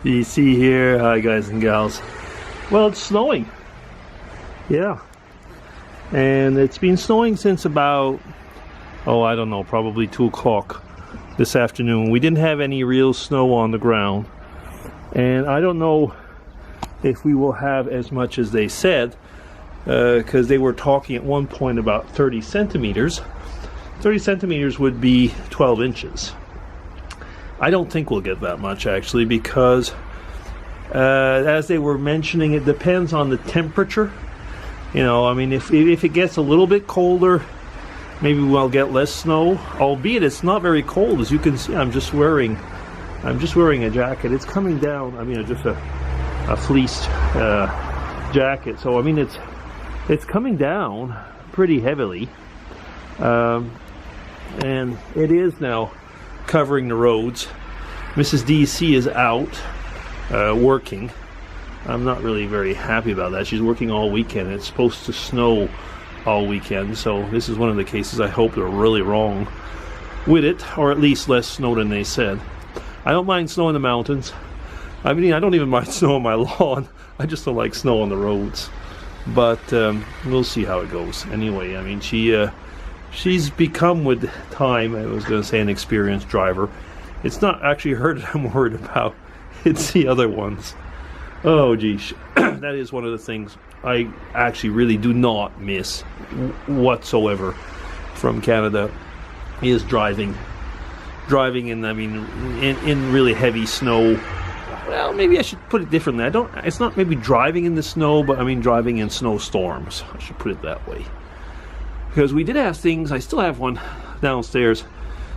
You see here, hi guys and gals. Well, it's snowing. Yeah. And it's been snowing since about, I don't know, probably 2 o'clock this afternoon. We didn't have any real snow on the ground. And I don't know if we will have as much as they said, because they were talking at one point about 30 centimeters. 30 centimeters would be 12 inches. I don't think we'll get that much actually, because as they were mentioning, it depends on the temperature. You know, I mean, if it gets a little bit colder, maybe we'll get less snow. Albeit it's not very cold, as you can see. I'm just wearing a jacket. It's coming down. I mean, just a fleeced jacket. So I mean, it's coming down pretty heavily, and it is now covering the roads. Mrs. DC is out working. I'm not really very happy about that. She's working all weekend. It's supposed to snow all weekend, so this is one of the cases I hope they're really wrong with it, or at least less snow than they said. I don't mind snow in the mountains. I mean, I don't even mind snow on my lawn. I just don't like snow on the roads. But we'll see how it goes. Anyway, I mean, she's become with time, I was going to say, an experienced driver. It's not actually her that I'm worried about. It's the other ones. Oh, geez. That is one of the things I actually really do not miss whatsoever from Canada, is driving. Driving in, I mean, in really heavy snow. Well, maybe I should put it differently. It's not maybe driving in the snow, but I mean driving in snowstorms. I should put it that way. Because we did have things, I still have one downstairs,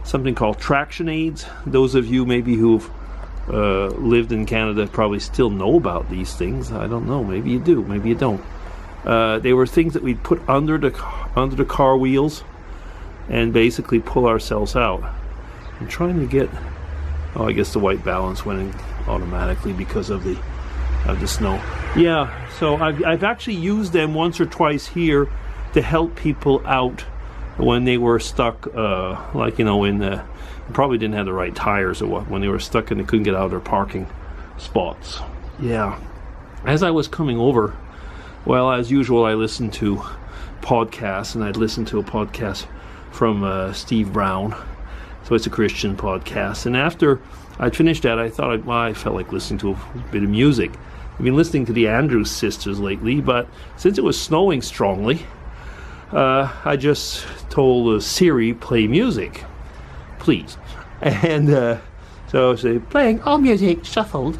something called traction aids. Those of you maybe who've lived in Canada probably still know about these things. I don't know, maybe you do, maybe you don't. They were things that we'd put under the car wheels and basically pull ourselves out. I'm trying to get, I guess the white balance went in automatically because of the snow. Yeah, so I've actually used them once or twice here to help people out when they were stuck, like, you know, probably didn't have the right tires or what, when they were stuck and they couldn't get out of their parking spots. Yeah. As I was coming over, well, as usual, I listened to podcasts, and I'd listened to a podcast from Steve Brown. So it's a Christian podcast. And after I'd finished that, I thought, I felt like listening to a bit of music. I've been listening to the Andrews Sisters lately, but since it was snowing strongly, I just told Siri, play music, please. And so I said, playing all music, shuffled.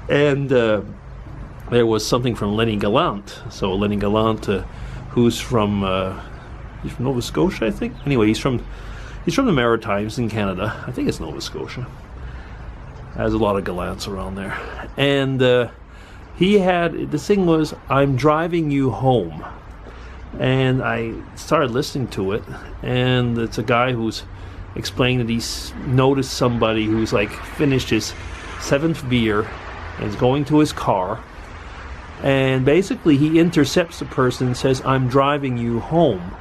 And there was something from Lenny Gallant. So Lenny Gallant, who's from Nova Scotia, I think. Anyway, he's from the Maritimes in Canada. I think it's Nova Scotia. There's a lot of Gallants around there. And the thing was, I'm driving you home. And I started listening to it, and it's a guy who's explaining that he's noticed somebody who's like finished his 7th beer and is going to his car, and basically he intercepts the person and says, I'm driving you home.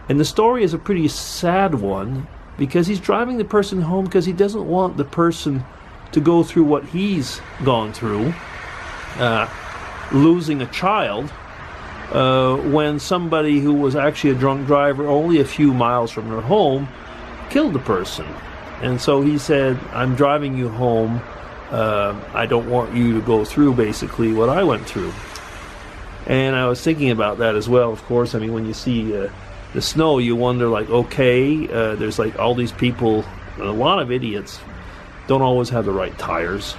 And the story is a pretty sad one, because he's driving the person home because he doesn't want the person to go through what he's gone through, losing a child, when somebody who was actually a drunk driver only a few miles from their home killed the person. And so he said, I'm driving you home. I don't want you to go through basically what I went through. And I was thinking about that as well, of course. I mean, when you see the snow, you wonder, like, okay, there's like all these people, a lot of idiots, don't always have the right tires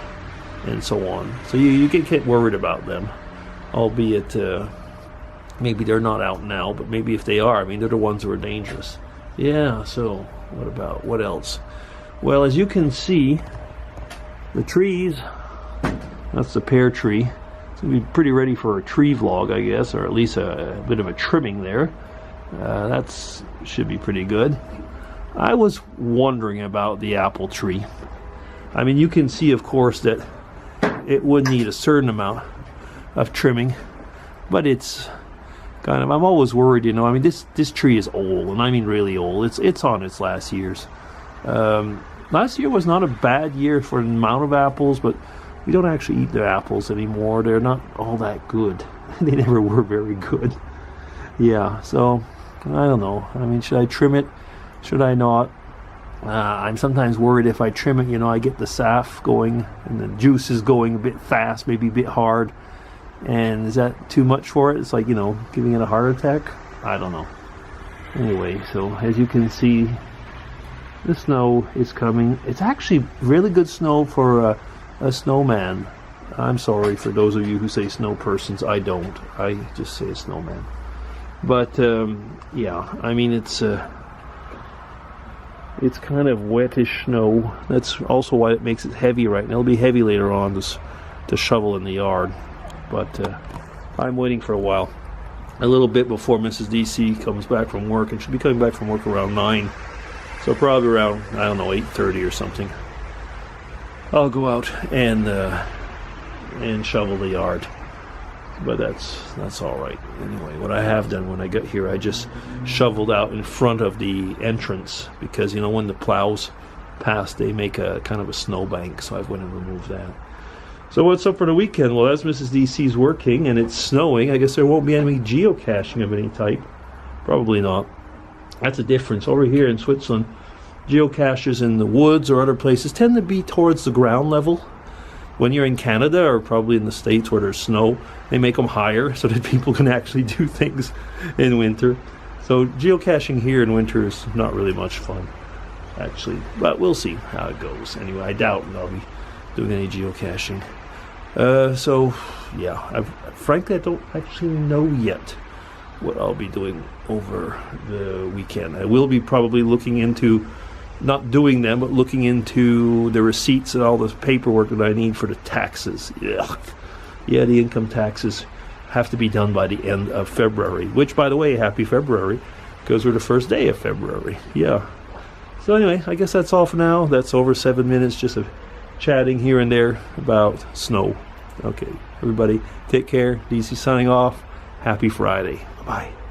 and so on. So you get worried about them, albeit maybe they're not out now, but maybe if they are, I mean, they're the ones who are dangerous. Yeah, so what else? Well, as you can see, the trees, that's the pear tree. It's going to be pretty ready for a tree vlog, I guess, or at least a bit of a trimming there. That should be pretty good. I was wondering about the apple tree. I mean, you can see, of course, that it would need a certain amount of trimming, but it's kind of, I'm always worried, you know. I mean, this tree is old, and I mean really old. It's on its last years. Last year was not a bad year for the amount of apples, but we don't actually eat the apples anymore. They're not all that good. They never were very good. Yeah, so I don't know. I mean, should I trim it? Should I not? I'm sometimes worried if I trim it, I get the sap going and the juice is going a bit fast, maybe a bit hard. And is that too much for it? It's like, giving it a heart attack? I don't know. Anyway, so as you can see, the snow is coming. It's actually really good snow for a snowman. I'm sorry for those of you who say snow persons. I don't. I just say a snowman. But yeah, I mean it's kind of wettish snow. That's also why it makes it heavy right now. It'll be heavy later on to shovel in the yard. But I'm waiting for a while. A little bit before Mrs. DC comes back from work, and she'll be coming back from work around 9. So probably around, 8:30 or something. I'll go out and shovel the yard. But that's all right. Anyway, what I have done when I got here, I just shoveled out in front of the entrance because when the plows pass, they make a kind of a snowbank. So I went and removed that. So what's up for the weekend? Well, as Mrs. DC's working and it's snowing, I guess there won't be any geocaching of any type. Probably not. That's a difference. Over here in Switzerland, geocaches in the woods or other places tend to be towards the ground level. When you're in Canada or probably in the States where there's snow, they make them higher so that people can actually do things in winter. So geocaching here in winter is not really much fun, actually. But we'll see how it goes. Anyway, I doubt I'll be doing any geocaching. So, yeah, frankly, I don't actually know yet what I'll be doing over the weekend. I will be probably looking into, not doing them, but looking into the receipts and all the paperwork that I need for the taxes. Ugh. Yeah, the income taxes have to be done by the end of February, which, by the way, happy February, because we're the first day of February. Yeah. So anyway, I guess that's all for now. That's over 7 minutes just of chatting here and there about snow. Okay, everybody, take care. DC signing off. Happy Friday. Bye-bye.